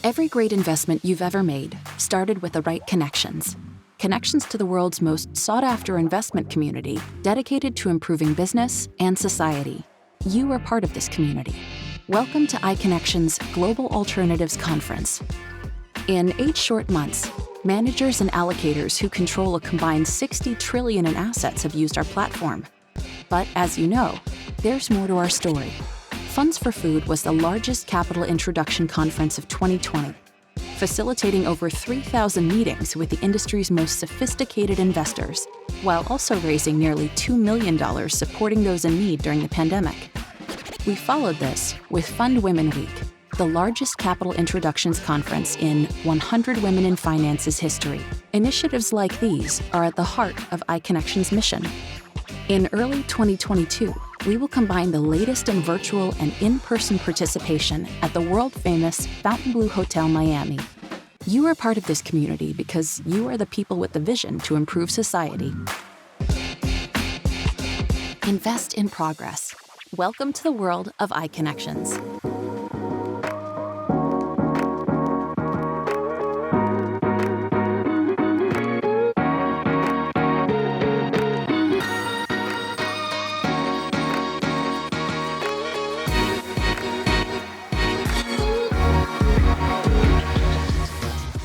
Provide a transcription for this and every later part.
Every great investment you've ever made started with the right connections. Connections to the world's most sought-after investment community dedicated to improving business and society. You are part of this community. Welcome to iConnections Global Alternatives Conference. In 8 short months, managers and allocators who control a combined $60 trillion in assets have used our platform. But as you know, there's more to our story. Funds for Food was the largest capital introduction conference of 2020, facilitating over 3,000 meetings with the industry's most sophisticated investors, while also raising nearly $2 million supporting those in need during the pandemic. We followed this with Fund Women Week, the largest capital introductions conference in 100 Women in Finance's history. Initiatives like these are at the heart of iConnections' mission. In early 2022, we will combine the latest in virtual and in-person participation at the world-famous Fontainebleau Hotel Miami. You are part of this community because you are the people with the vision to improve society. Invest in progress. Welcome to the world of iConnections.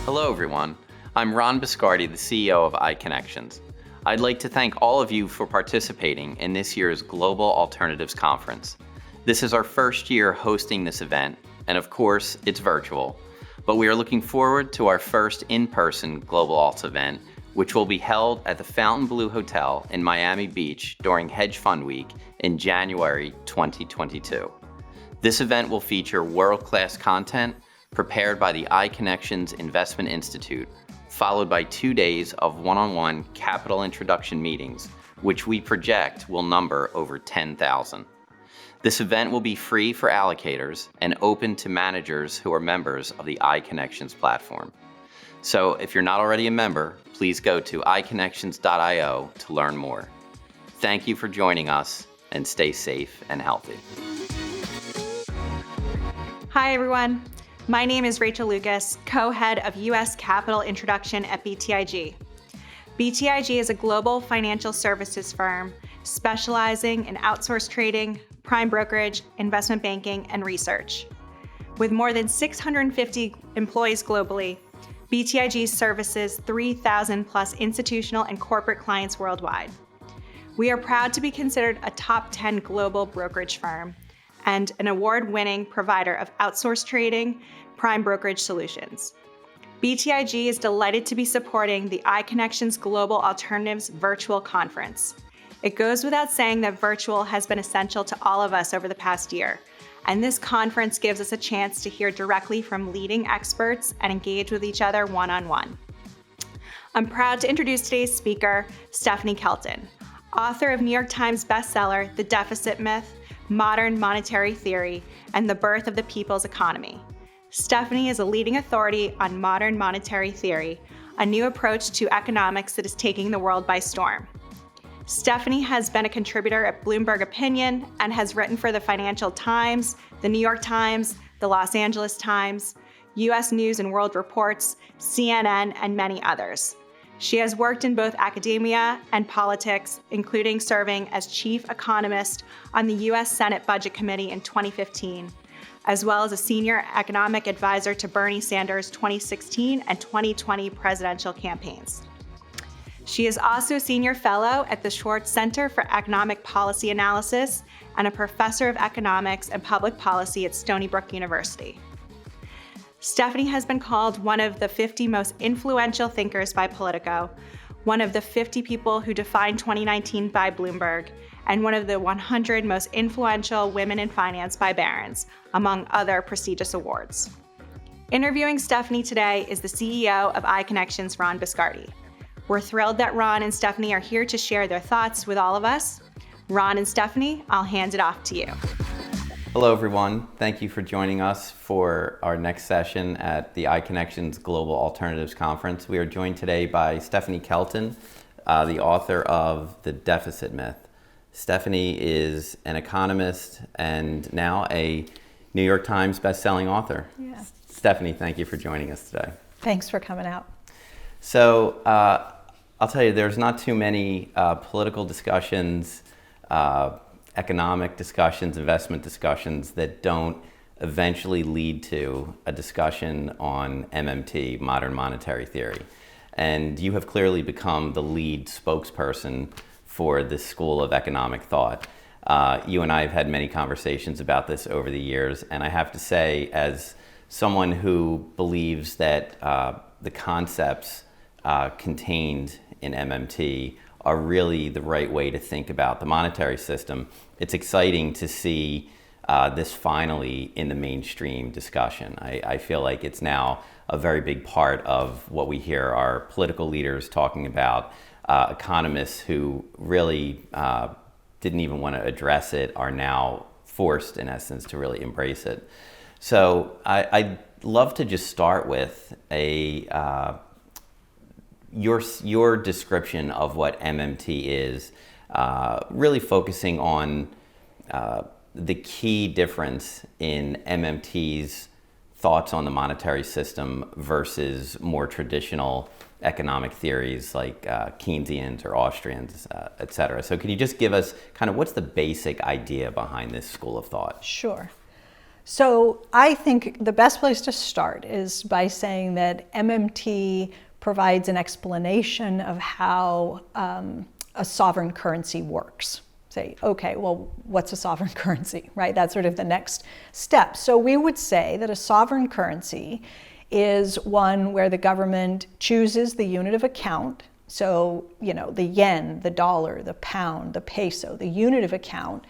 Hello everyone, I'm Ron Biscardi, the CEO of iConnections. I'd like to thank all of you for participating in this year's Global Alternatives Conference. This is our first year hosting this event, and of course, it's virtual. But we are looking forward to our first in-person Global Alts event, which will be held at the Fontainebleau Hotel in Miami Beach during Hedge Fund Week in January 2022. This event will feature world-class content prepared by the iConnections Investment Institute, followed by 2 days of one-on-one capital introduction meetings, which we project will number over 10,000. This event will be free for allocators and open to managers who are members of the iConnections platform. So if you're not already a member, please go to iConnections.io to learn more. Thank you for joining us, and stay safe and healthy. Hi everyone. My name is Rachel Lucas, co-head of U.S.Capital Introduction at BTIG. BTIG is a global financial services firm specializing in outsourced trading, prime brokerage, investment banking, and research. With more than 650 employees globally, BTIG services 3,000 plus institutional and corporate clients worldwide. We are proud to be considered a top 10 global brokerage firm and an award-winning provider of outsourced trading, prime brokerage solutions. BTIG is delighted to be supporting the iConnections Global Alternatives Virtual Conference. It goes without saying that virtual has been essential to all of us over the past year, and this conference gives us a chance to hear directly from leading experts and engage with each other one-on-one. I'm proud to introduce today's speaker, Stephanie Kelton, author of New York Times bestseller, The Deficit Myth, Modern Monetary Theory, and the Birth of the People's Economy. Stephanie is a leading authority on modern monetary theory, a new approach to economics that is taking the world by storm. Stephanie has been a contributor at Bloomberg Opinion and has written for the Financial Times, the New York Times, the Los Angeles Times, U.S. News and World Reports, CNN, and many others. She has worked in both academia and politics, including serving as chief economist on the U.S. Senate Budget Committee in 2015, as well as a senior economic advisor to Bernie Sanders' 2016 and 2020 presidential campaigns. She is also a senior fellow at the Schwartz Center for Economic Policy Analysis and a professor of economics and public policy at Stony Brook University. Stephanie has been called one of the 50 most influential thinkers by Politico, one of the 50 people who defined 2019 by Bloomberg, and one of the 100 most influential women in finance by Barron's, among other prestigious awards. Interviewing Stephanie today is the CEO of iConnections, Ron Biscardi. We're thrilled that Ron and Stephanie are here to share their thoughts with all of us. Ron and Stephanie, I'll hand it off to you. Hello everyone, thank you for joining us for our next session at the iConnections Global Alternatives Conference. We are joined today by Stephanie Kelton, the author of The Deficit Myth. Stephanie is an economist and now a New York Times best-selling author. Yeah. Stephanie, thank you for joining us today. Thanks for coming out. So I'll tell you, there's not too many political discussions, economic discussions, investment discussions that don't eventually lead to a discussion on MMT, modern monetary theory. And you have clearly become the lead spokesperson for this school of economic thought. You and I have had many conversations about this over the years, and I have to say, as someone who believes that the concepts contained in MMT are really the right way to think about the monetary system, it's exciting to see this finally in the mainstream discussion. I feel like it's now a very big part of what we hear our political leaders talking about. Economists who really didn't even want to address it are now forced, in essence, to really embrace it. So I'd love to just start with your description of what MMT is, really focusing on the key difference in MMT's thoughts on the monetary system versus more traditional economic theories like Keynesians or Austrians, et cetera. So could you just give us kind of what's the basic idea behind this school of thought? Sure. So I think the best place to start is by saying that MMT provides an explanation of how a sovereign currency works. Say, okay, well, what's a sovereign currency, right? That's sort of the next step. So we would say that a sovereign currency is one where the government chooses the unit of account. So, the yen, the dollar, the pound, the peso, the unit of account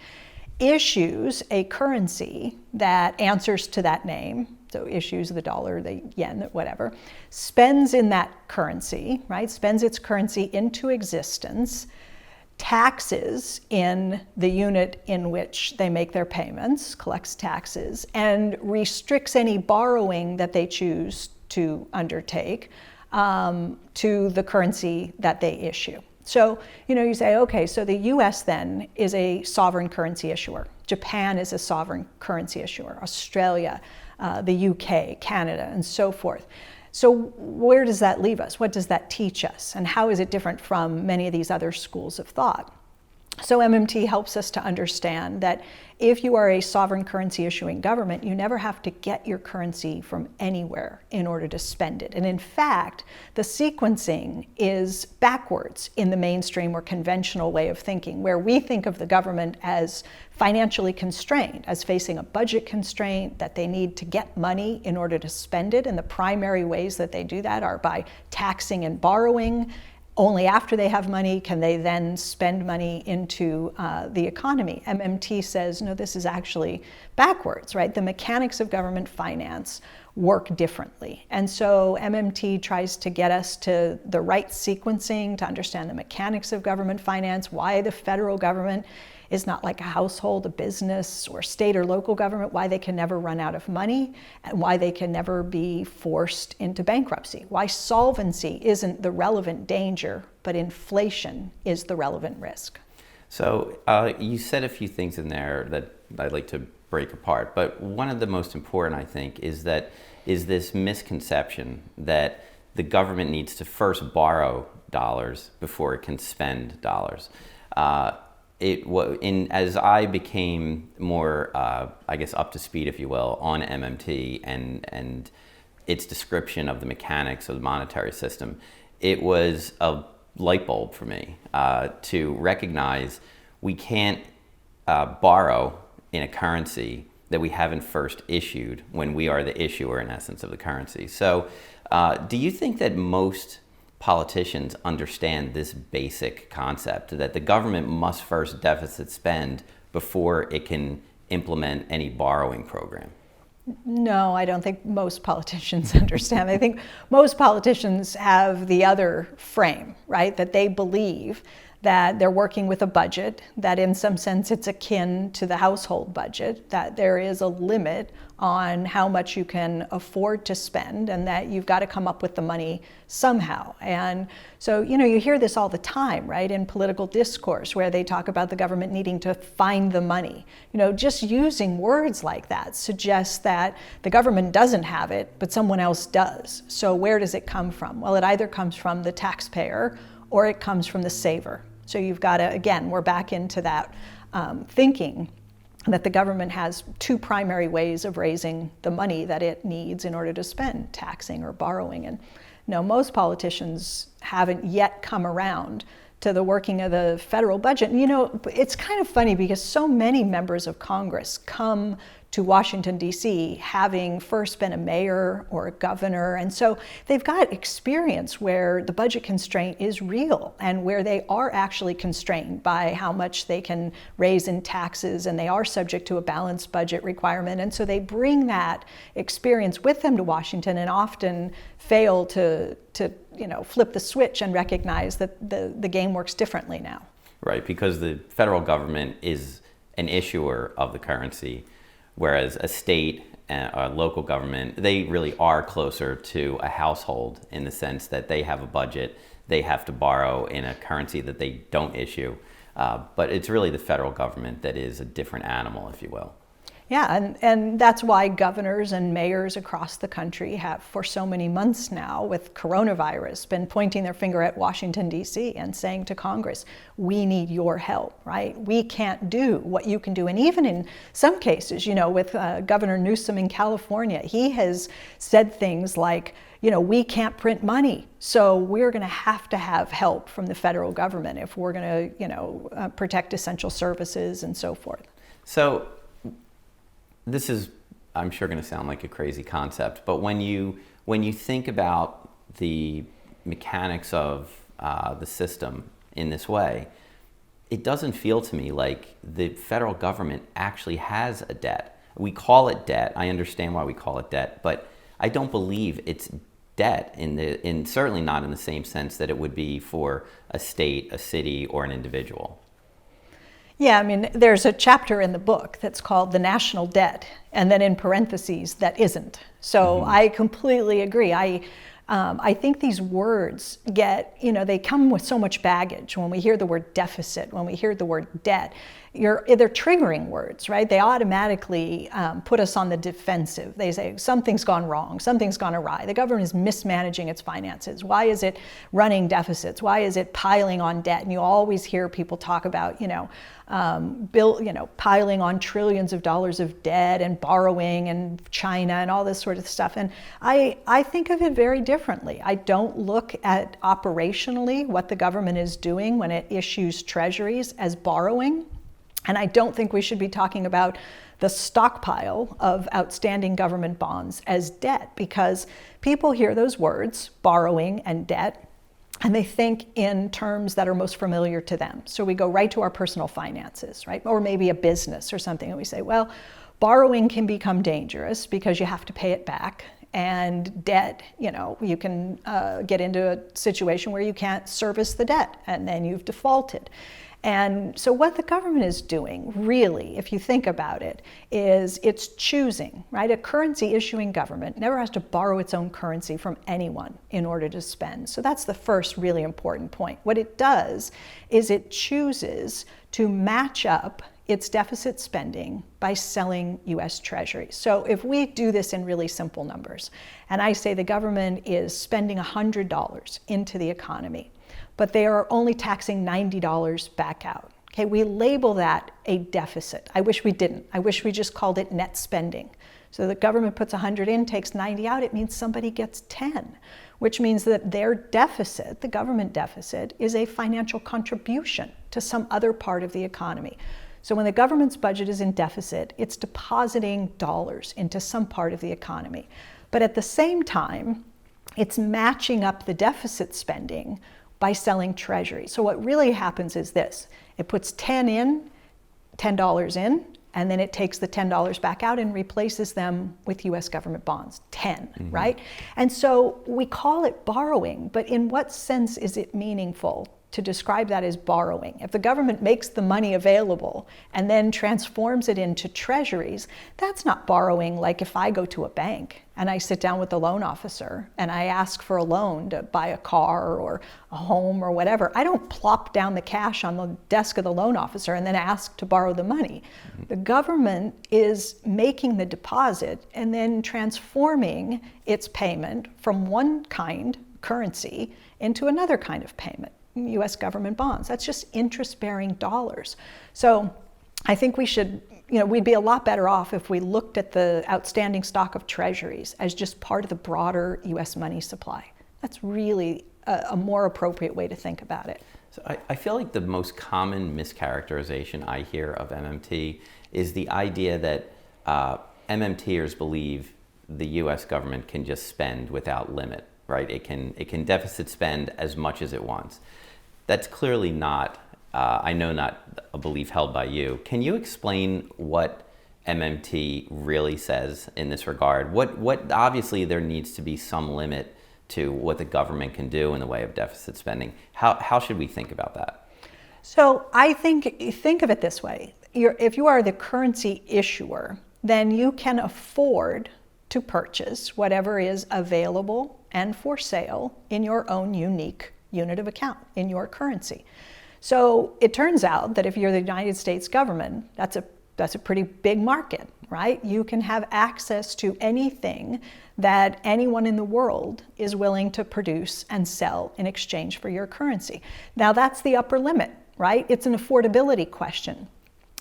issues a currency that answers to that name. So issues the dollar, the yen, whatever, spends in that currency, right? Spends its currency into existence, taxes in the unit in which they make their payments, collects taxes, and restricts any borrowing that they choose to undertake to the currency that they issue. So, you say, okay, so the US then is a sovereign currency issuer. Japan is a sovereign currency issuer. Australia, the UK, Canada, and so forth. So where does that leave us? What does that teach us? And how is it different from many of these other schools of thought? So MMT helps us to understand that if you are a sovereign currency issuing government, you never have to get your currency from anywhere in order to spend it. And in fact, the sequencing is backwards in the mainstream or conventional way of thinking, where we think of the government as financially constrained, as facing a budget constraint, that they need to get money in order to spend it. And the primary ways that they do that are by taxing and borrowing. Only after they have money can they then spend money into the economy. MMT says, no, this is actually backwards, right? The mechanics of government finance work differently. And so MMT tries to get us to the right sequencing to understand the mechanics of government finance, why the federal government is not like a household, a business, or state or local government, why they can never run out of money, and why they can never be forced into bankruptcy, why solvency isn't the relevant danger, but inflation is the relevant risk. So you said a few things in there that I'd like to break apart, but one of the most important, I think, is this misconception that the government needs to first borrow dollars before it can spend dollars. As I became more, up to speed, if you will, on MMT and its description of the mechanics of the monetary system, it was a light bulb for me to recognize we can't borrow in a currency that we haven't first issued when we are the issuer, in essence, of the currency. So do you think that most politicians understand this basic concept that the government must first deficit spend before it can implement any borrowing program? No, I don't think most politicians understand. I think most politicians have the other frame, right? That they believe that they're working with a budget, that in some sense it's akin to the household budget, that there is a limit on how much you can afford to spend, and that you've got to come up with the money somehow. And so, you hear this all the time, right, in political discourse, where they talk about the government needing to find the money. Just using words like that suggests that the government doesn't have it, but someone else does. So where does it come from? Well, it either comes from the taxpayer or it comes from the saver. So you've got to, again, we're back into that thinking that the government has two primary ways of raising the money that it needs in order to spend, taxing or borrowing. And most politicians haven't yet come around to the working of the federal budget. And it's kind of funny because so many members of Congress come to Washington, D.C., having first been a mayor or a governor. And so they've got experience where the budget constraint is real and where they are actually constrained by how much they can raise in taxes, and they are subject to a balanced budget requirement. And so they bring that experience with them to Washington and often fail to flip the switch and recognize that the game works differently now. Right, because the federal government is an issuer of the currency, whereas a state and a local government, they really are closer to a household in the sense that they have a budget, they have to borrow in a currency that they don't issue. But it's really the federal government that is a different animal, if you will. Yeah, and that's why governors and mayors across the country have, for so many months now, with coronavirus, been pointing their finger at Washington, D.C. and saying to Congress, we need your help, right? We can't do what you can do. And even in some cases, with Governor Newsom in California, he has said things like, we can't print money, so we're going to have help from the federal government if we're going to, protect essential services and so forth. So this is, I'm sure, going to sound like a crazy concept, but when you think about the mechanics of the system in this way, it doesn't feel to me like the federal government actually has a debt. We call it debt. I understand why we call it debt, but I don't believe it's debt in certainly not in the same sense that it would be for a state, a city, or an individual. Yeah, there's a chapter in the book that's called The National Debt, and then in parentheses, that isn't. So I completely agree. I think these words they come with so much baggage. When we hear the word deficit, when we hear the word debt, they're triggering words, right? They automatically put us on the defensive. They say something's gone wrong, something's gone awry. The government is mismanaging its finances. Why is it running deficits? Why is it piling on debt? And you always hear people talk about, piling on trillions of dollars of debt and borrowing and China and all this sort of stuff. And I think of it very differently. I don't look at operationally what the government is doing when it issues treasuries as borrowing. And I don't think we should be talking about the stockpile of outstanding government bonds as debt, because people hear those words, borrowing and debt, and they think in terms that are most familiar to them. So we go right to our personal finances, right? Or maybe a business or something, and we say, well, borrowing can become dangerous because you have to pay it back. And debt, you can get into a situation where you can't service the debt, and then you've defaulted. And so what the government is doing, really, if you think about it, is it's choosing, right? A currency issuing government never has to borrow its own currency from anyone in order to spend. So that's the first really important point. What it does is it chooses to match up its deficit spending by selling U.S. Treasuries. So if we do this in really simple numbers, and I say the government is spending $100 into the economy, but they are only taxing $90 back out. Okay, we label that a deficit. I wish we didn't. I wish we just called it net spending. So the government puts 100 in, takes 90 out, it means somebody gets 10, which means that their deficit, the government deficit, is a financial contribution to some other part of the economy. So when the government's budget is in deficit, it's depositing dollars into some part of the economy. But at the same time, it's matching up the deficit spending by selling treasuries. So what really happens is this: it puts $10 in, and then it takes the $10 back out and replaces them with U.S. government bonds, 10, right? And so we call it borrowing, but in what sense is it meaningful to describe that as borrowing. If the government makes the money available and then transforms it into treasuries, that's not borrowing like if I go to a bank and I sit down with the loan officer and I ask for a loan to buy a car or a home or whatever. I don't plop down the cash on the desk of the loan officer and then ask to borrow the money. The government is making the deposit and then transforming its payment from one kind, currency, into another kind of payment, U.S. government bonds. That's just interest-bearing dollars. So I think we should, we'd be a lot better off if we looked at the outstanding stock of treasuries as just part of the broader U.S. money supply. That's really a more appropriate way to think about it. So I feel like the most common mischaracterization I hear of MMT is the idea that MMTers believe the U.S. government can just spend without limit, right? It can deficit spend as much as it wants. That's clearly not, I know, not a belief held by you. Can you explain what MMT really says in this regard? What obviously there needs to be some limit to what the government can do in the way of deficit spending. How should we think about that? So I think of it this way. If you are the currency issuer, then you can afford to purchase whatever is available and for sale in your own unique unit of account, in your currency. So it turns out that if you're the United States government, that's a pretty big market, right? You can have access to anything that anyone in the world is willing to produce and sell in exchange for your currency. Now that's the upper limit, right? It's an affordability question.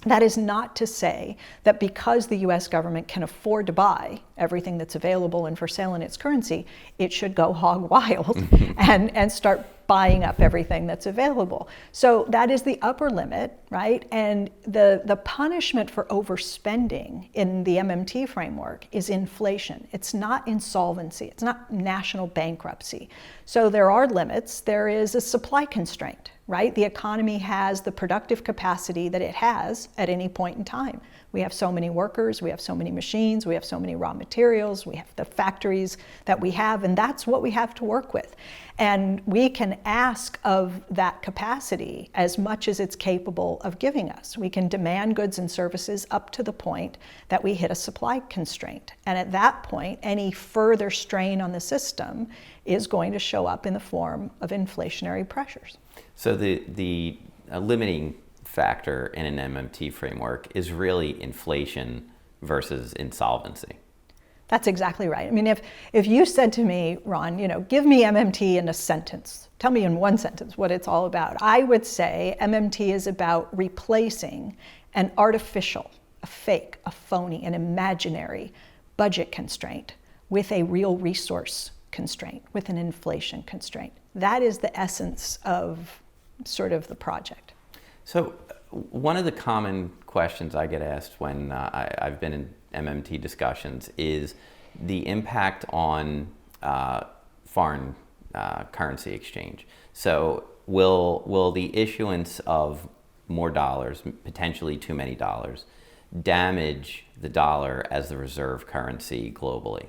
That is not to say that because the US government can afford to buy everything that's available and for sale in its currency, it should go hog wild and start buying up everything that's available. So that is the upper limit, right? And the punishment for overspending in the MMT framework is inflation. It's not insolvency. It's not national bankruptcy. So there are limits. There is a supply constraint, right? The economy has the productive capacity that it has at any point in time. We have so many workers, we have so many machines, we have so many raw materials, we have the factories that we have, and that's what we have to work with. And we can ask of that capacity as much as it's capable of giving us. We can demand goods and services up to the point that we hit a supply constraint. And at that point, any further strain on the system is going to show up in the form of inflationary pressures. So the limiting factor in an MMT framework is really inflation versus insolvency. That's exactly right. I mean, if you said to me, Ron, give me MMT in a sentence, tell me in one sentence what it's all about, I would say MMT is about replacing an artificial, a fake, a phony, an imaginary budget constraint with a real resource constraint, with an inflation constraint. That is the essence of sort of the project. So one of the common questions I get asked when I've been in MMT discussions is the impact on foreign currency exchange. So will the issuance of more dollars, potentially too many dollars, damage the dollar as the reserve currency globally?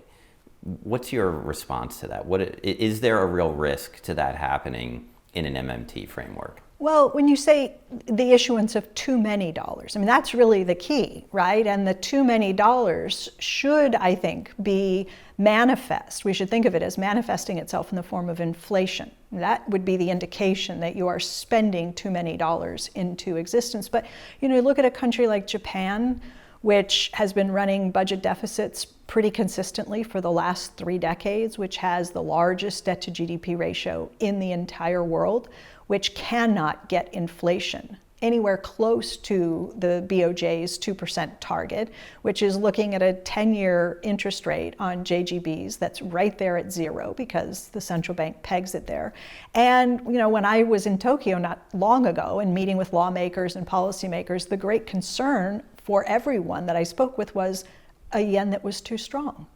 What's your response to that? Is there a real risk to that happening in an MMT framework? Well, when you say the issuance of too many dollars, I mean, that's really the key, right? And the too many dollars should, I think, be manifest. We should think of it as manifesting itself in the form of inflation. That would be the indication that you are spending too many dollars into existence. But, look at a country like Japan, which has been running budget deficits pretty consistently for the last 3 decades, which has the largest debt to GDP ratio in the entire world, which cannot get inflation anywhere close to the BOJ's 2% target, which is looking at a 10-year interest rate on JGBs that's right there at 0 because the central bank pegs it there. And when I was in Tokyo not long ago and meeting with lawmakers and policymakers, the great concern for everyone that I spoke with was a yen that was too strong.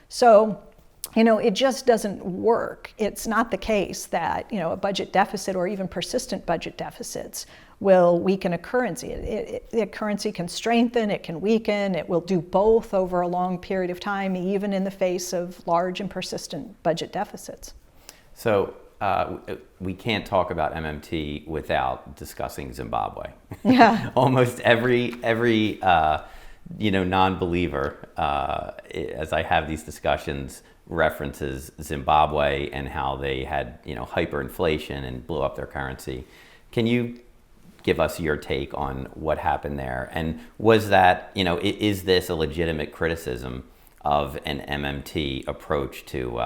So it just doesn't work. It's not the case that, a budget deficit or even persistent budget deficits will weaken a currency. A currency can strengthen, it can weaken, it will do both over a long period of time, even in the face of large and persistent budget deficits. So we can't talk about MMT without discussing Zimbabwe. Yeah. Almost every non-believer, as I have these discussions, references Zimbabwe and how they had hyperinflation and blew up their currency. Can you give us your take on what happened there? And was that, is this a legitimate criticism of an MMT approach to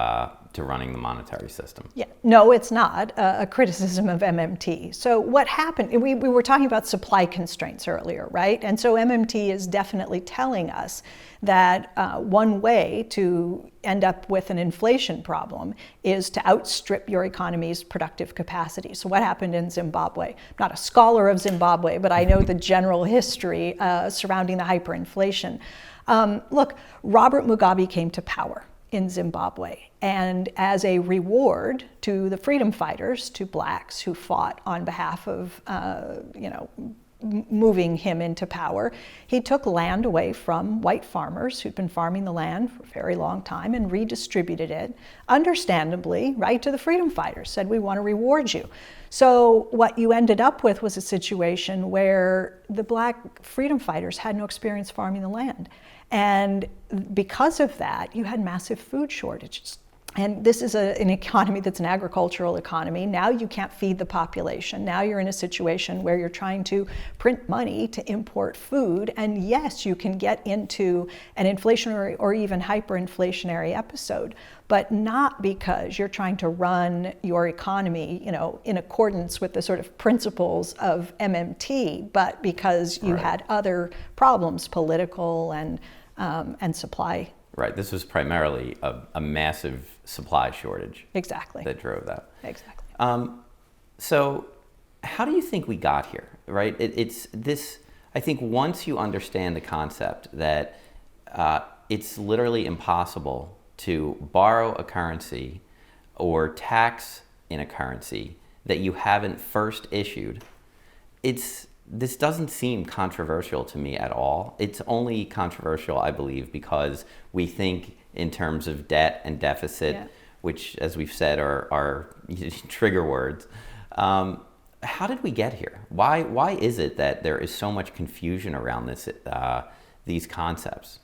running the monetary system? Yeah, no, it's not a criticism of MMT. So what happened, we were talking about supply constraints earlier, right? And so MMT is definitely telling us that one way to end up with an inflation problem is to outstrip your economy's productive capacity. So what happened in Zimbabwe? I'm not a scholar of Zimbabwe, but I know the general history surrounding the hyperinflation. Look, Robert Mugabe came to power in Zimbabwe, and as a reward to the freedom fighters, to blacks who fought on behalf of moving him into power, he took land away from white farmers who'd been farming the land for a very long time and redistributed it, understandably, right, to the freedom fighters, said, we want to reward you. So what you ended up with was a situation where the black freedom fighters had no experience farming the land. And because of that, you had massive food shortages. And this is an economy that's an agricultural economy. Now you can't feed the population. Now you're in a situation where you're trying to print money to import food. And yes, you can get into an inflationary or even hyperinflationary episode, but not because you're trying to run your economy, in accordance with the sort of principles of MMT, but because you had other problems, political and supply. Right. This was primarily a massive supply shortage. Exactly. That drove that. Exactly. So how do you think we got here? Right. It's this. I think once you understand the concept that it's literally impossible to borrow a currency or tax in a currency that you haven't first issued, this doesn't seem controversial to me at all. It's only controversial, I believe, because we think in terms of debt and deficit, which, as we've said, are trigger words. How did we get here? Why is it that there is so much confusion around these concepts?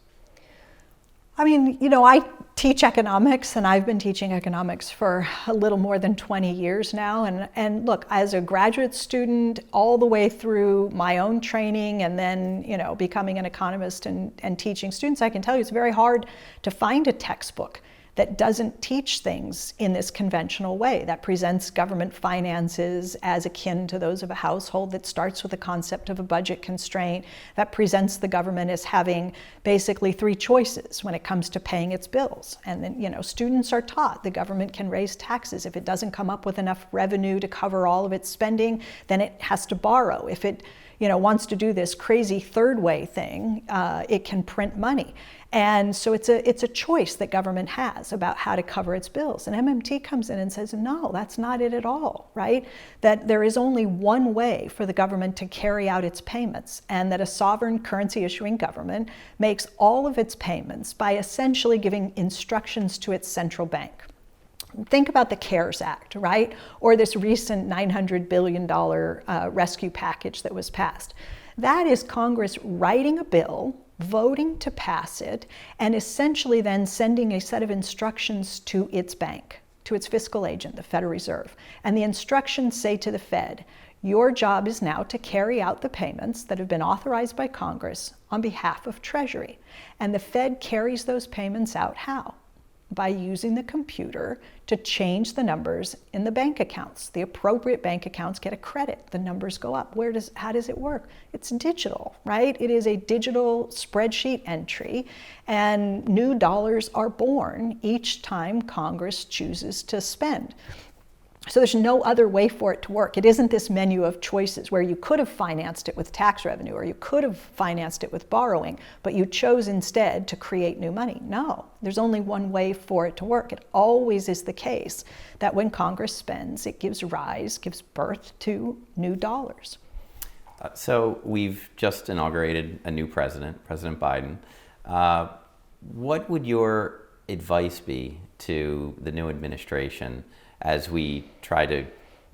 I mean, I teach economics, and I've been teaching economics for a little more than 20 years now. And look, as a graduate student, all the way through my own training and then, becoming an economist and teaching students, I can tell you it's very hard to find a textbook that doesn't teach things in this conventional way, that presents government finances as akin to those of a household, that starts with the concept of a budget constraint, that presents the government as having basically three choices when it comes to paying its bills. And then, students are taught the government can raise taxes. If it doesn't come up with enough revenue to cover all of its spending, then it has to borrow. If it wants to do this crazy third way thing, it can print money. And so it's a choice that government has about how to cover its bills. And MMT comes in and says, no, that's not it at all, right? That there is only one way for the government to carry out its payments, and that a sovereign currency issuing government makes all of its payments by essentially giving instructions to its central bank. Think about the CARES Act, right? Or this recent $900 billion rescue package that was passed. That is Congress writing a bill, voting to pass it, and essentially then sending a set of instructions to its bank, to its fiscal agent, the Federal Reserve. And the instructions say to the Fed, your job is now to carry out the payments that have been authorized by Congress on behalf of Treasury. And the Fed carries those payments out how? By using the computer to change the numbers in the bank accounts. The appropriate bank accounts get a credit, the numbers go up. How does it work? It's digital, right? It is a digital spreadsheet entry, and new dollars are born each time Congress chooses to spend. So there's no other way for it to work. It isn't this menu of choices where you could have financed it with tax revenue or you could have financed it with borrowing, but you chose instead to create new money. No, there's only one way for it to work. It always is the case that when Congress spends, it gives birth to new dollars. So we've just inaugurated a new president, President Biden. What would your advice be to the new administration as we try to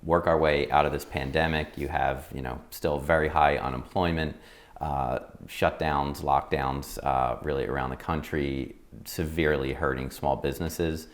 work our way out of this pandemic. You have, still very high unemployment, shutdowns, lockdowns really around the country, severely hurting small businesses.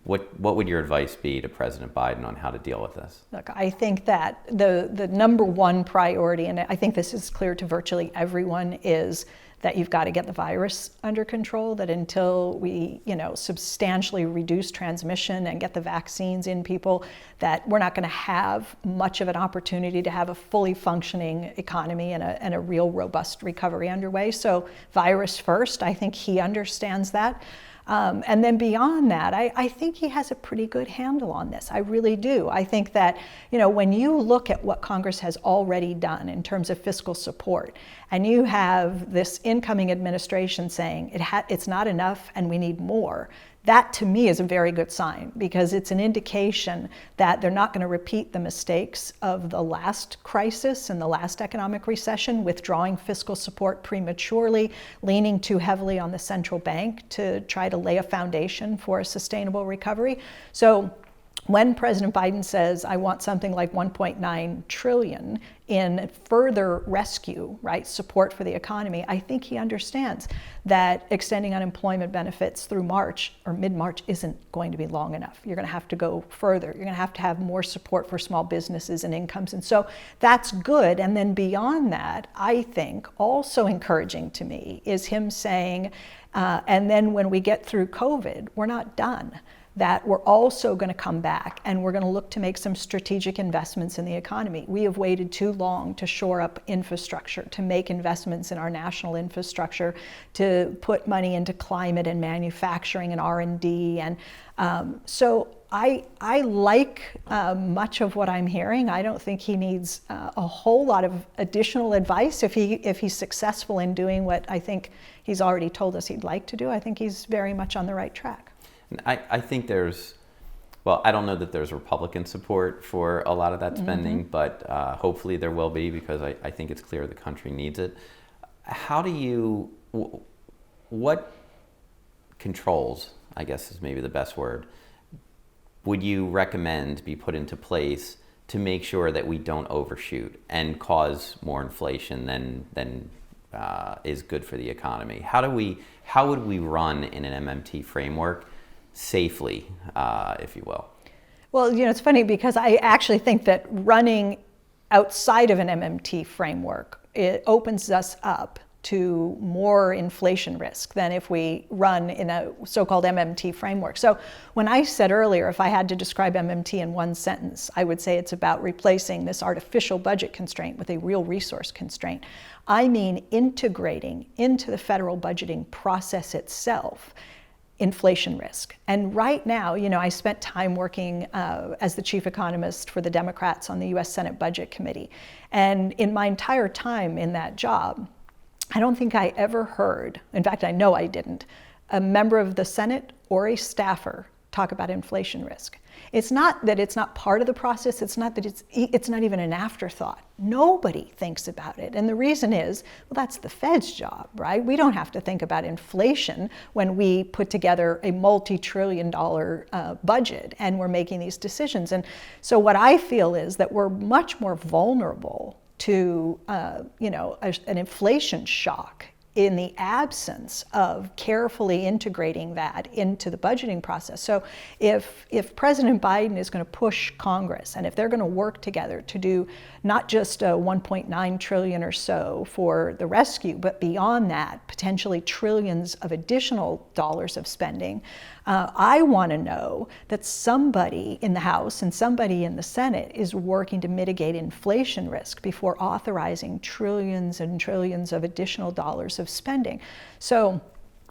What would your advice be to President Biden on how to deal with this? Look, I think that the number one priority, and I think this is clear to virtually everyone, is that you've got to get the virus under control, that until we, substantially reduce transmission and get the vaccines in people, that we're not going to have much of an opportunity to have a fully functioning economy and a real robust recovery underway. So virus first, I think he understands that. And then beyond that, I think he has a pretty good handle on this. I really do. I think that, when you look at what Congress has already done in terms of fiscal support, and you have this incoming administration saying it's not enough and we need more, that to me is a very good sign, because it's an indication that they're not going to repeat the mistakes of the last crisis and the last economic recession, withdrawing fiscal support prematurely, leaning too heavily on the central bank to try to lay a foundation for a sustainable recovery. So when President Biden says, I want something like 1.9 trillion in further rescue, right, support for the economy, I think he understands that extending unemployment benefits through March or mid-March isn't going to be long enough. You're going to have to go further. You're going to have more support for small businesses and incomes. And so that's good. And then beyond that, I think also encouraging to me is him saying, and then when we get through COVID, we're not done. That we're also going to come back and we're going to look to make some strategic investments in the economy. We have waited too long to shore up infrastructure, to make investments in our national infrastructure, to put money into climate and manufacturing and R&D. And so I like much of what I'm hearing. I don't think he needs a whole lot of additional advice if he's successful in doing what I think he's already told us he'd like to do. I think he's very much on the right track. I think I don't know that there's Republican support for a lot of that spending, but hopefully there will be, because I think it's clear the country needs it. What controls, I guess is maybe the best word, would you recommend be put into place to make sure that we don't overshoot and cause more inflation than is good for the economy? How would we run in an MMT framework safely, if you will? Well, it's funny, because I actually think that running outside of an MMT framework, it opens us up to more inflation risk than if we run in a so-called MMT framework. So when I said earlier, if I had to describe MMT in one sentence, I would say it's about replacing this artificial budget constraint with a real resource constraint. I mean integrating into the federal budgeting process itself inflation risk. And right now, I spent time working as the chief economist for the Democrats on the U.S. Senate Budget Committee. And in my entire time in that job, I don't think I ever heard, in fact, I know I didn't, a member of the Senate or a staffer talk about inflation risk. It's not that it's not part of the process. It's not that it's not even an afterthought. Nobody thinks about it. And the reason is, well, that's the Fed's job, right? We don't have to think about inflation when we put together a multi-trillion-dollar budget and we're making these decisions. And so what I feel is that we're much more vulnerable to an inflation shock in the absence of carefully integrating that into the budgeting process. So if President Biden is going to push Congress, and if they're going to work together to do not just a 1.9 trillion or so for the rescue, but beyond that, potentially trillions of additional dollars of spending, I want to know that somebody in the House and somebody in the Senate is working to mitigate inflation risk before authorizing trillions and trillions of additional dollars of spending. So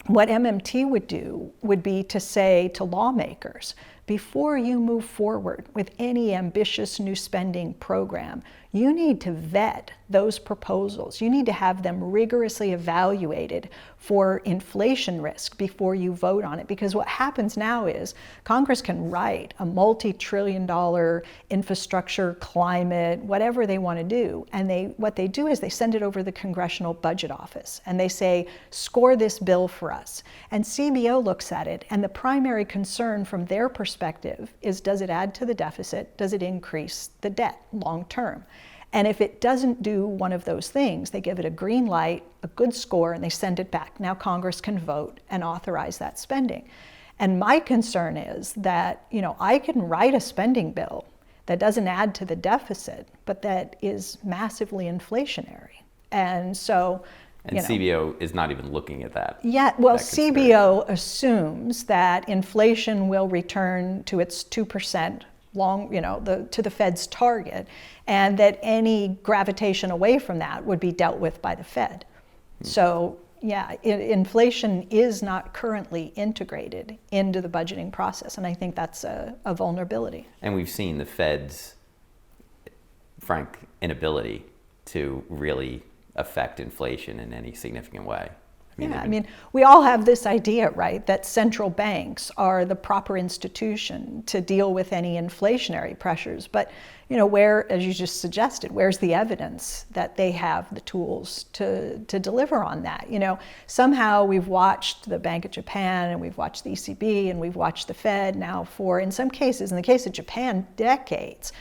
what MMT would do would be to say to lawmakers, before you move forward with any ambitious new spending program, you need to vet those proposals. You need to have them rigorously evaluated for inflation risk before you vote on it. Because what happens now is Congress can write a multi-trillion-dollar infrastructure, climate, whatever they want to do. And what they do is they send it over to the Congressional Budget Office and they say, score this bill for us. And CBO looks at it, and the primary concern from their perspective perspective is, does it add to the deficit? Does it increase the debt long term? And if it doesn't do one of those things, they give it a green light, a good score, and they send it back. Now Congress can vote and authorize that spending. And my concern is that, I can write a spending bill that doesn't add to the deficit, but that is massively inflationary. And so, and CBO is not even looking at that. Yeah, well, CBO assumes that inflation will return to its 2% to the Fed's target, and that any gravitation away from that would be dealt with by the Fed. So, yeah, inflation is not currently integrated into the budgeting process, and I think that's a vulnerability. And we've seen the Fed's frank inability to really affect inflation in any significant way. We all have this idea, right, that central banks are the proper institution to deal with any inflationary pressures. But, where, as you just suggested, where's the evidence that they have the tools to deliver on that? Somehow we've watched the Bank of Japan, and we've watched the ECB, and we've watched the Fed now for, in some cases, in the case of Japan, decades,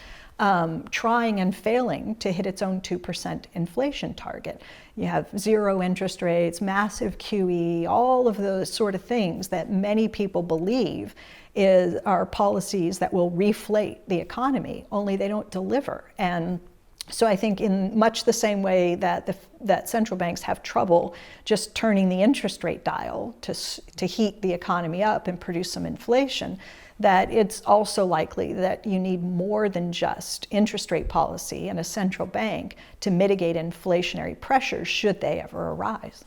trying and failing to hit its own 2% inflation target. You have zero interest rates, massive QE, all of those sort of things that many people believe are policies that will reflate the economy, only they don't deliver. And so I think in much the same way that central banks have trouble just turning the interest rate dial to heat the economy up and produce some inflation, that it's also likely that you need more than just interest rate policy and a central bank to mitigate inflationary pressures should they ever arise.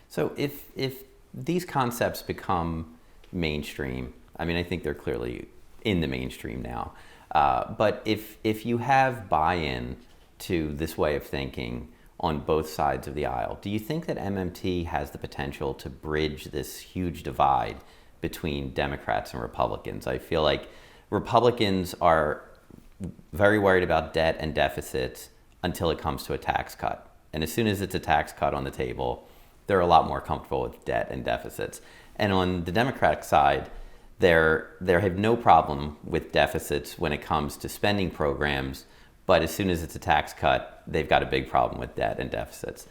So if these concepts become mainstream, I think they're clearly in the mainstream now, but if you have buy-in to this way of thinking on both sides of the aisle, do you think that MMT has the potential to bridge this huge divide between Democrats and Republicans? I feel like Republicans are very worried about debt and deficits until it comes to a tax cut. And as soon as it's a tax cut on the table, they're a lot more comfortable with debt and deficits. And on the Democratic side, they have no problem with deficits when it comes to spending programs, but as soon as it's a tax cut, they've got a big problem with debt and deficits.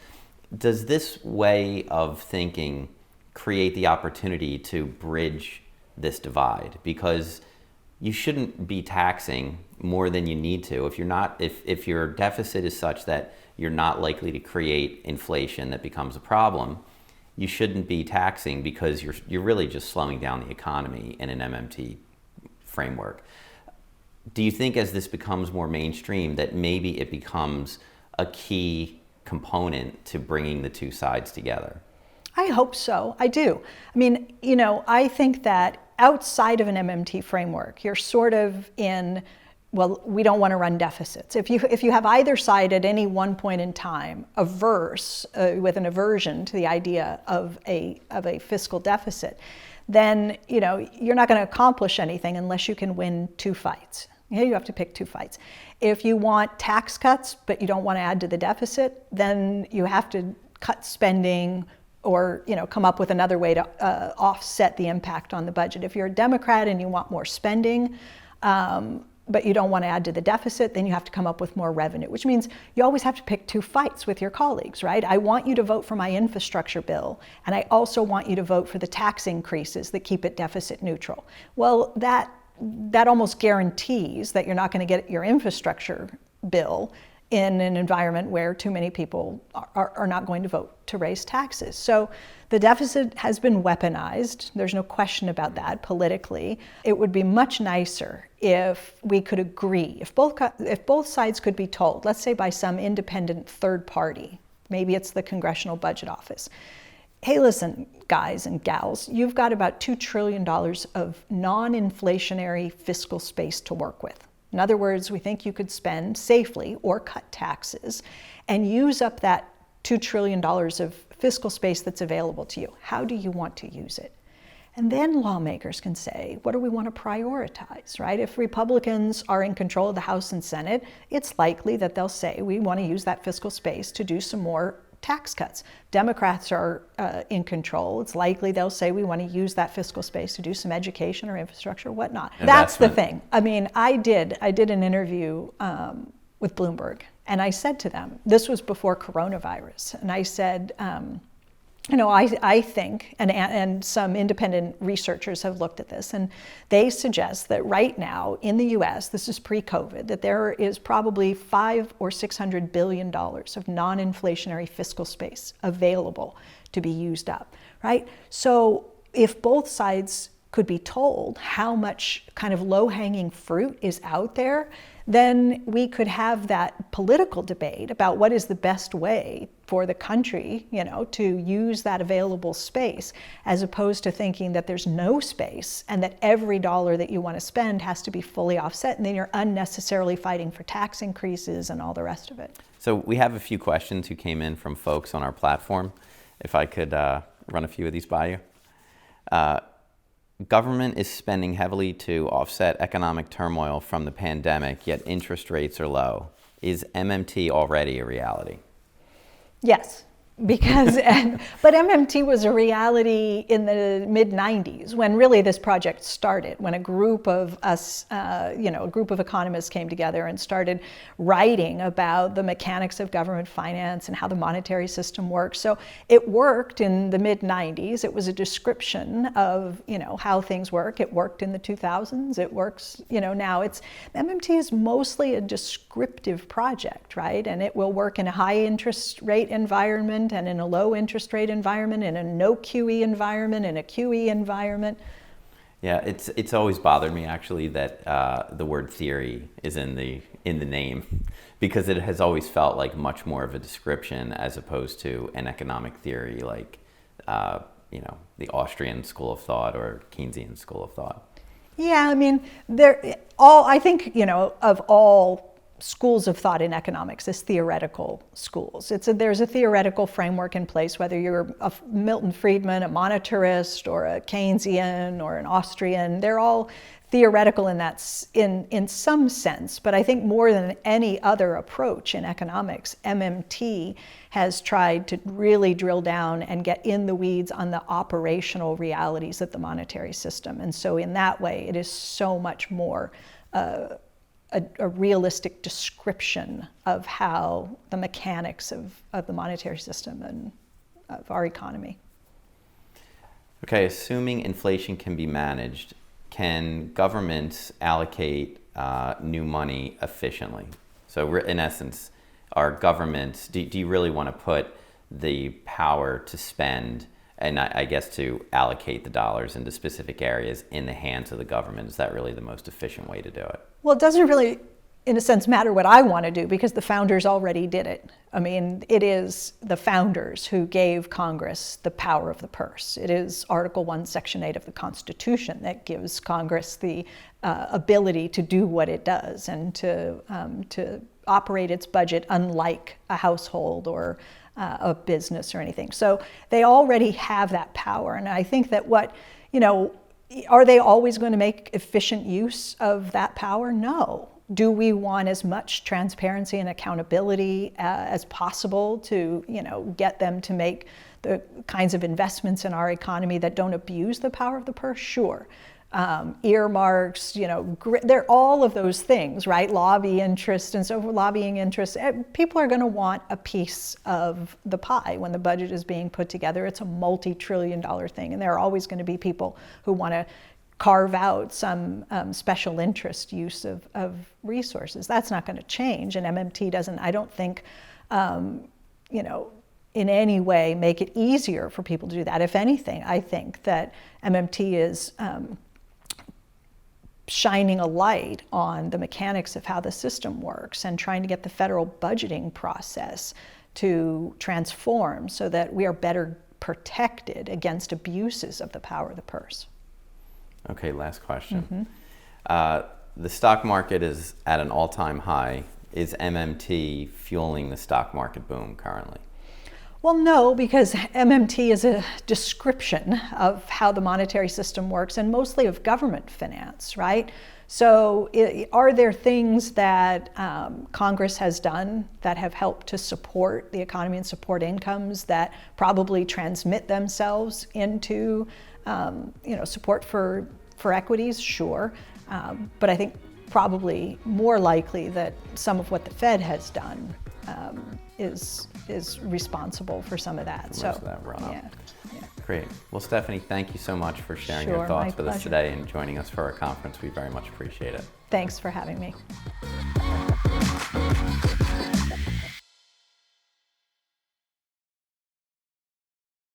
Does this way of thinking create the opportunity to bridge this divide? Because you shouldn't be taxing more than you need to. If your deficit is such that you're not likely to create inflation that becomes a problem, you shouldn't be taxing because you're really just slowing down the economy in an MMT framework. Do you think as this becomes more mainstream that maybe it becomes a key component to bringing the two sides together? I hope so. I do. I think that outside of an MMT framework, you're sort of in, well, we don't want to run deficits. If you have either side at any one point in time averse with an aversion to the idea of a fiscal deficit, then you're not going to accomplish anything unless you can win two fights. You have to pick two fights. If you want tax cuts but you don't want to add to the deficit, then you have to cut spending or come up with another way to offset the impact on the budget. If you're a Democrat and you want more spending, but you don't want to add to the deficit, then you have to come up with more revenue, which means you always have to pick two fights with your colleagues, right? I want you to vote for my infrastructure bill, and I also want you to vote for the tax increases that keep it deficit neutral. Well, that almost guarantees that you're not going to get your infrastructure bill in an environment where too many people are not going to vote to raise taxes. So the deficit has been weaponized. There's no question about that politically. It would be much nicer if we could agree, if both sides could be told, let's say by some independent third party, maybe it's the Congressional Budget Office, hey, listen, guys and gals, you've got about $2 trillion of non-inflationary fiscal space to work with. In other words, we think you could spend safely or cut taxes and use up that $2 trillion of fiscal space that's available to you. How do you want to use it? And then lawmakers can say, what do we want to prioritize, right? If Republicans are in control of the House and Senate, it's likely that they'll say, we want to use that fiscal space to do some more tax cuts. Democrats are in control. It's likely they'll say we want to use that fiscal space to do some education or infrastructure or whatnot. That's the thing. I mean, I did an interview with Bloomberg, and I said to them, this was before coronavirus, and I said, I think, and some independent researchers have looked at this, and they suggest that right now in the U.S., this is pre-COVID, that there is probably $500 or $600 billion of non-inflationary fiscal space available to be used up, right? So if both sides could be told how much kind of low-hanging fruit is out there, then we could have that political debate about what is the best way for the country, to use that available space, as opposed to thinking that there's no space and that every dollar that you want to spend has to be fully offset, and then you're unnecessarily fighting for tax increases and all the rest of it. So we have a few questions who came in from folks on our platform. If I could run a few of these by you. Government is spending heavily to offset economic turmoil from the pandemic, yet interest rates are low. Is MMT already a reality? Yes, because, but MMT was a reality in the mid-90s when really this project started, when a group of us, a group of economists came together and started writing about the mechanics of government finance and how the monetary system works. So it worked in the mid-90s. It was a description of, how things work. It worked in the 2000s. It works, now. MMT is mostly a descriptive project, right? And it will work in a high interest rate environment and in a low interest rate environment, in a no QE environment, in a QE environment. Yeah, it's always bothered me actually that the word theory is in the name, because it has always felt like much more of a description as opposed to an economic theory like the Austrian school of thought or Keynesian school of thought. Yeah, I mean, I think of all schools of thought in economics as theoretical schools. There's a theoretical framework in place, whether you're a Milton Friedman, a monetarist, or a Keynesian, or an Austrian. They're all theoretical in some sense, but I think more than any other approach in economics, MMT has tried to really drill down and get in the weeds on the operational realities of the monetary system. And so in that way, it is so much more a realistic description of how the mechanics of the monetary system and of our economy. Okay, assuming inflation can be managed, can governments allocate new money efficiently? So in essence, are governments, do you really want to put the power to spend and I guess to allocate the dollars into specific areas in the hands of the government? Is that really the most efficient way to do it? Well, it doesn't really, in a sense, matter what I want to do because the founders already did it. I mean, it is the founders who gave Congress the power of the purse. It is Article 1, Section 8 of the Constitution that gives Congress the ability to do what it does and to operate its budget unlike a household or a business or anything. So they already have that power. And I think that are they always going to make efficient use of that power? No. Do we want as much transparency and accountability as possible to, get them to make the kinds of investments in our economy that don't abuse the power of the purse? Sure. Earmarks, they're all of those things, right? Lobbying interests. People are going to want a piece of the pie when the budget is being put together. It's a multi-trillion-dollar thing, and there are always going to be people who want to carve out some special interest use of resources. That's not going to change, and MMT doesn't, I don't think, in any way make it easier for people to do that. If anything, I think that MMT is shining a light on the mechanics of how the system works and trying to get the federal budgeting process to transform so that we are better protected against abuses of the power of the purse. Okay, last question. The stock market is at an all-time high. Is MMT fueling the stock market boom currently? Well, no, because MMT is a description of how the monetary system works and mostly of government finance, right? So are there things that Congress has done that have helped to support the economy and support incomes that probably transmit themselves into support for equities? Sure. But I think probably more likely that some of what the Fed has done is responsible for some of that. Most of that runoff. Yeah. Great. Well, Stephanie, thank you so much for sharing your Sure, thoughts my with us pleasure. today and joining us for our conference. We very much appreciate it. Thanks for having me.